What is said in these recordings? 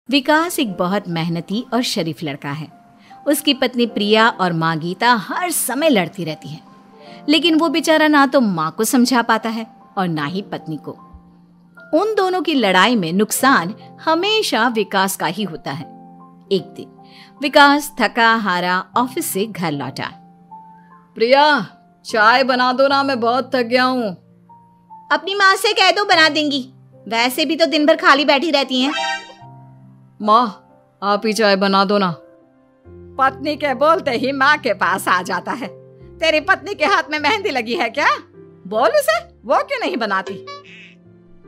विकास एक बहुत मेहनती और शरीफ लड़का है। उसकी पत्नी प्रिया और माँ गीता हर समय लड़ती रहती है, लेकिन वो बेचारा ना तो माँ को समझा पाता है और ना ही पत्नी को। उन दोनों की लड़ाई में नुकसान हमेशा विकास का ही होता है। एक दिन विकास थका हारा ऑफिस से घर लौटा। प्रिया, चाय बना दो ना, मैं बहुत थक गया हूँ। अपनी माँ से कह दो, बना देंगी। वैसे भी तो दिन भर खाली बैठी रहती हैं। माँ, आप ही चाय बना दो ना। पत्नी के बोलते ही माँ के पास आ जाता है। तेरी पत्नी के हाथ में मेहंदी लगी है क्या? बोल उसे, वो क्यों नहीं बनाती?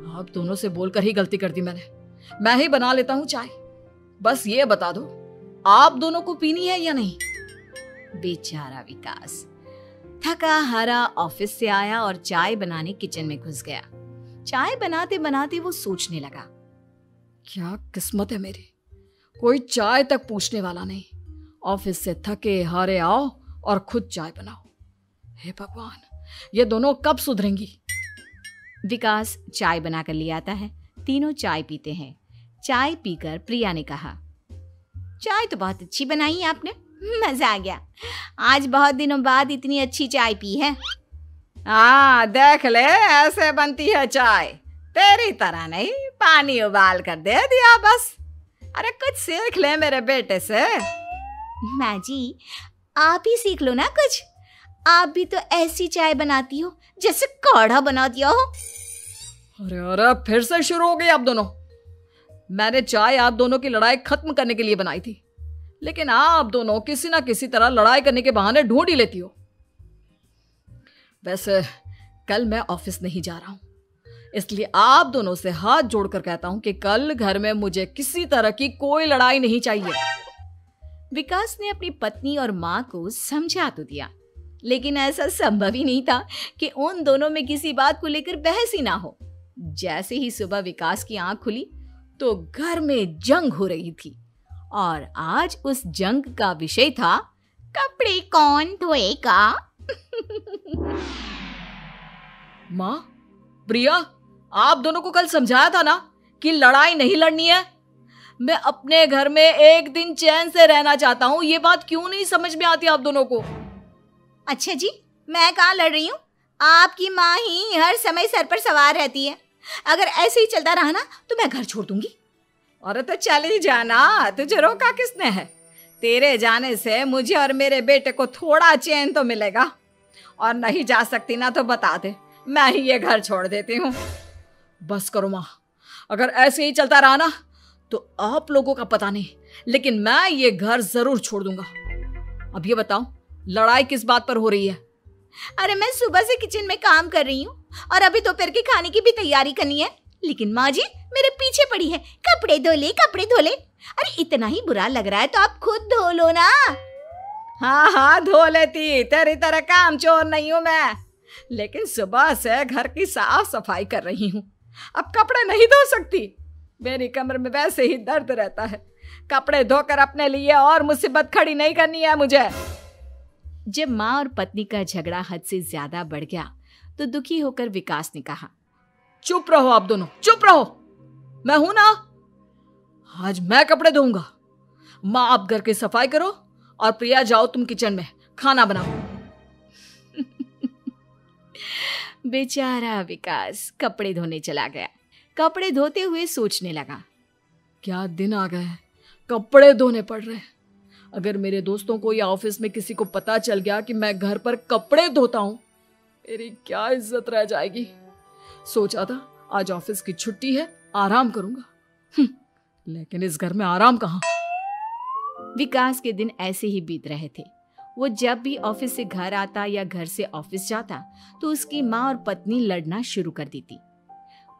आप दोनों से बोलकर ही गलती कर दी मैंने। मैं ही बना लेता हूँ चाय। बस ये बता दो, आप दोनों को पीनी है या नहीं? बेचारा विकास थका हारा ऑफिस से आया और चाय बनाने किचन में घुस गया। चाय बनाते बनाते वो सोचने लगा, क्या किस्मत है मेरी, कोई चाय तक पूछने वाला नहीं। ऑफिस से थके हारे आओ और खुद चाय बनाओ। हे भगवान, ये दोनों कब सुधरेंगी? विकास चाय बनाकर ले आता है। तीनों चाय पीते हैं। चाय पीकर प्रिया ने कहा, चाय तो बहुत अच्छी बनाई है आपने, मजा आ गया। आज बहुत दिनों बाद इतनी अच्छी चाय पी है। हाँ, देख ले, ऐसे बनती है चाय। तेरी तरह नहीं, पानी उबाल कर दे दिया बस। अरे कुछ सीख ले मेरे बेटे से। माँ जी, आप ही सीख लो ना कुछ। आप भी तो ऐसी चाय बनाती हो जैसे काढ़ा बना दिया हो। अरे अरे, फिर से शुरू हो गई आप दोनों। मैंने चाय आप दोनों की लड़ाई खत्म करने के लिए बनाई थी, लेकिन आप दोनों किसी ना किसी तरह लड़ाई करने के बहाने ढूंढ ही लेती हो। वैसे कल मैं ऑफिस नहीं जा रहा हूं, इसलिए आप दोनों से हाथ जोड़कर कहता हूं कि कल घर में मुझे किसी तरह की कोई लड़ाई नहीं चाहिए। विकास ने अपनी पत्नी और माँ को समझा तो दिया, लेकिन ऐसा संभव ही नहीं था कि उन दोनों में किसी बात को लेकर बहस ही ना हो। जैसे ही सुबह विकास की आंख खुली तो घर में जंग हो रही थी, और आज उस जंग का विषय था कपड़े कौन धोएगा। माँ, प्रिया, आप दोनों को कल समझाया था ना कि लड़ाई नहीं लड़नी है। मैं अपने घर में एक दिन चैन से रहना चाहता हूँ। ये बात क्यों नहीं समझ में आती आप दोनों को? अच्छा जी, मैं कहाँ लड़ रही हूँ? आपकी माँ ही हर समय सर पर सवार रहती है। अगर ऐसे ही चलता रहा ना तो मैं घर छोड़ दूंगी। अरे तो चली जाना, तुझे रोका किसने है? तेरे जाने से मुझे और मेरे बेटे को थोड़ा चैन तो मिलेगा। और नहीं जा सकती ना तो बता दे, मैं ही ये घर छोड़ देती हूँ। बस करो माँ, अगर ऐसे ही चलता रहा ना तो आप लोगों का पता नहीं, लेकिन मैं ये घर जरूर छोड़ दूंगा। अब ये बताओ, लड़ाई किस बात पर हो रही है? अरे मैं सुबह से किचन में काम कर रही हूँ और अभी दोपहर के खाने की भी तैयारी करनी है, लेकिन माँ जी मेरे पीछे पड़ी है, कपड़े धो ले, कपड़े धो ले। अरे इतना ही बुरा लग रहा है तो आप खुद धो लो ना। हाँ हाँ, धो लेती, तेरी तरह काम चोर नहीं हूं मैं, लेकिन सुबह से घर की साफ सफाई कर रही हूँ, अब कपड़े नहीं धो सकती। मेरी कमर में वैसे ही दर्द रहता है। कपड़े धोकर अपने लिए और मुसीबत खड़ी नहीं करनी है मुझे। जब माँ और पत्नी का झगड़ा हद से ज्यादा बढ़ गया तो दुखी होकर विकास ने कहा, चुप रहो आप दोनों, चुप रहो। मैं हूं ना, आज मैं कपड़े धोऊंगा। माँ, आप घर की सफाई करो और प्रिया, जाओ तुम किचन में खाना बनाओ। बेचारा विकास कपड़े धोने चला गया। कपड़े धोते हुए सोचने लगा, क्या दिन आ गए, कपड़े धोने पड़ रहे हैं। अगर मेरे दोस्तों को या ऑफिस में किसी को पता चल गया कि मैं घर पर कपड़े धोता हूं, मेरी क्या इज्जत रह जाएगी। सोचा था आज ऑफिस की छुट्टी है, आराम करूंगा, लेकिन इस घर में आराम कहां। विकास के दिन ऐसे ही बीत रहे थे। वो जब भी ऑफिस से घर आता या घर से ऑफिस जाता तो उसकी माँ और पत्नी लड़ना शुरू कर देती।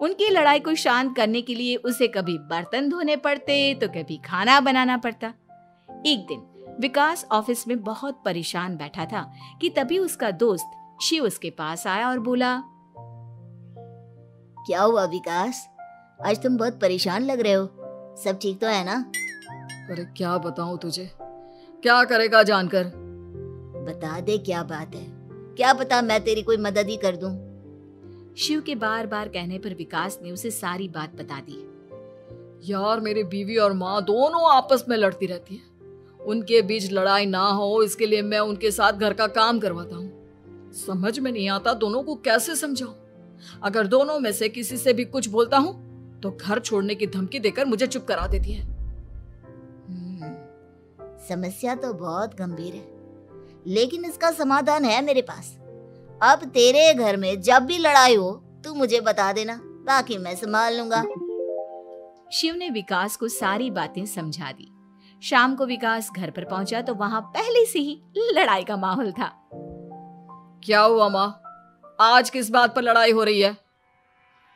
उनकी लड़ाई को शांत करने के लिए उसे कभी बर्तन धोने पड़ते तो कभी खाना बनाना पड़ता। एक दिन विकास ऑफिस में बहुत परेशान बैठा था कि तभी उसका दोस्त शिव उसके पास आया और बोला, क्या हुआ विकास, आज तुम बहुत परेशान लग रहे हो, सब ठीक तो है ना? अरे क्या बताऊं तुझे, क्या करेगा जानकर। बता दे क्या बात है, क्या पता मैं तेरी कोई मदद ही कर दूं। शिव के बार बार कहने पर विकास ने उसे सारी बात बता दी। यार मेरी बीवी और माँ दोनों आपस में लड़ती रहती है। उनके बीच लड़ाई ना हो इसके लिए मैं उनके साथ घर का काम करवाता हूँ। समझ में नहीं आता दोनों को कैसे समझाऊं। अगर दोनों में से किसी से भी कुछ बोलता हूँ तो घर छोड़ने की धमकी देकर मुझे चुप करा देती है। समस्या तो बहुत गंभीर है, लेकिन इसका समाधान है मेरे पास। अब तेरे घर में जब भी लड़ाई हो तू मुझे बता देना, बाकी मैं संभाल लूंगा। शिव ने विकास को सारी बातें समझा दी। शाम को विकास घर पर पहुंचा तो वहां पहले से ही लड़ाई का माहौल था। क्या हुआ माँ, आज किस बात पर लड़ाई हो रही है?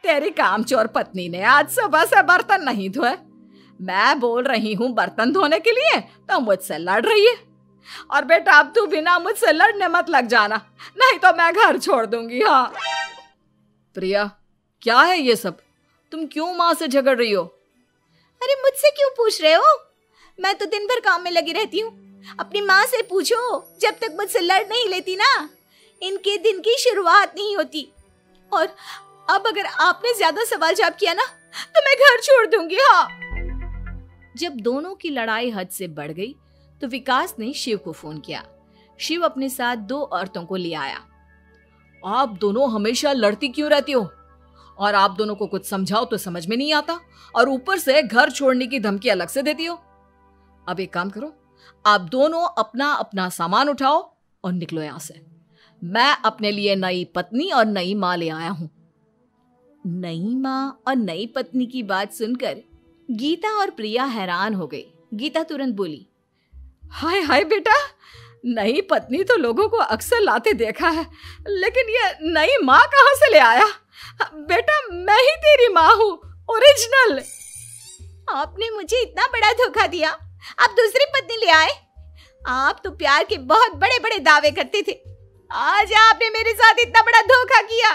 तेरी कामचोर पत्नी ने आज सुबह से बर्तन नहीं धोए। मैं बोल रही हूँ बर्तन धोने के लिए तो मुझसे लड़ रही है। और बेटा अब तू बिना मुझसे लड़ने मत लग जाना, नहीं तो मैं घर छोड़ दूंगी। हाँ प्रिया, क्या है ये सब? तुम क्यों माँ से झगड़ रही हो? अरे मुझसे क्यों पूछ रहे हो? मैं तो दिन भर काम में लगी रहती हूँ। अपनी माँ से पूछो, जब तक मुझसे लड़ नहीं लेती ना इनके दिन की शुरुआत नहीं होती। और अब अगर आपने ज्यादा सवाल जवाब किया ना तो मैं घर छोड़ दूंगी। हाँ। जब दोनों की लड़ाई हद से बढ़ गई तो विकास ने शिव को फोन किया। शिव अपने साथ 2 औरतों को ले आया। आप दोनों हमेशा लड़ती क्यों रहती हो? और आप दोनों को कुछ समझाओ तो समझ में नहीं आता, और ऊपर से घर छोड़ने की धमकी अलग से देती हो। अब एक काम करो, आप दोनों अपना अपना सामान उठाओ और निकलो यहां से। मैं अपने लिए नई पत्नी और नई माँ ले आया हूं। नई माँ और नई पत्नी की बात सुनकर गीता और प्रिया हैरान हो गई। गीता तुरंत बोली, हाय हाय बेटा, नई पत्नी तो लोगों को अक्सर लाते देखा है, लेकिन ये नई माँ कहाँ से ले आया? बेटा मैं ही तेरी माँ हूँ, ओरिजिनल। आपने मुझे इतना बड़ा धोखा दिया, आप दूसरी पत्नी ले आए। आप तो प्यार के बहुत बड़े बड़े दावे करते थे, आज आपने मेरे साथ इतना बड़ा धोखा किया।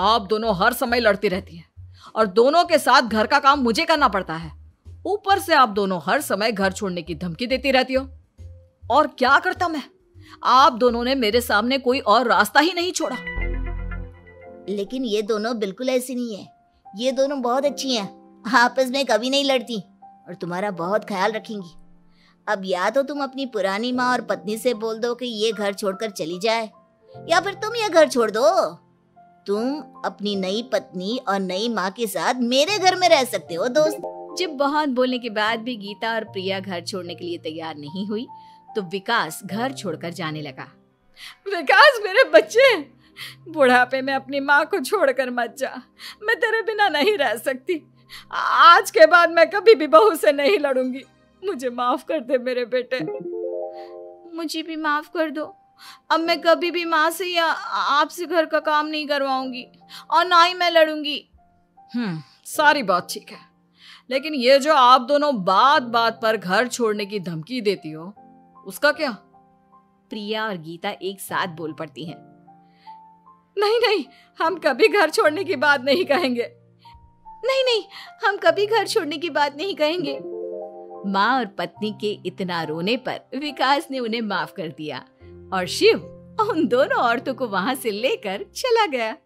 आप दोनों हर समय लड़ती रहती हैं और दोनों के साथ घर का काम मुझे करना पड़ता है। ऊपर से आप दोनों हर समय घर छोड़ने की धमकी देती रहती हो। और क्या करता मैं? आप दोनों ने मेरे सामने कोई और रास्ता ही नहीं छोड़ा। लेकिन ये दोनों बिल्कुल ऐसी नहीं है। ये दोनों बहुत अच्छी हैं, आपस में कभी नहीं लड़ती और तुम्हारा बहुत ख्याल रखेंगी। अब या तो तुम अपनी पुरानी माँ और पत्नी से बोल दो कि ये घर छोड़कर चली जाए, या फिर तुम ये घर छोड़ दो। तुम अपनी नई पत्नी और नई माँ के साथ मेरे घर में रह सकते हो दोस्त। जब बहुत बोलने के बाद भी गीता और प्रिया घर छोड़ने के लिए तैयार नहीं हुई तो विकास घर छोड़कर जाने लगा। विकास मेरे बच्चे, बुढ़ापे में अपनी माँ को छोड़कर मत जा। मैं तेरे बिना नहीं रह सकती। आज के बाद मैं कभी भी बहू से नहीं लड़ूंगी। मुझे माफ कर दे मेरे बेटे। मुझे भी माफ कर दो। अब मैं कभी भी माँ से या आपसे घर का काम नहीं करवाऊंगी और ना ही मैं लड़ूंगी। सारी बात ठीक है, लेकिन ये जो आप दोनों बात बात पर घर छोड़ने की धमकी देती हो, उसका क्या? प्रिया और गीता एक साथ बोल पड़ती हैं। नहीं नहीं, हम कभी घर छोड़ने की बात नहीं कहेंगे। नहीं नहीं, हम कभी घर छोड़ने की बात नहीं कहेंगे। माँ और पत्नी के इतना रोने पर विकास ने उन्हें माफ कर दिया और शिव उन दोनों औरतों को वहां से लेकर चला गया।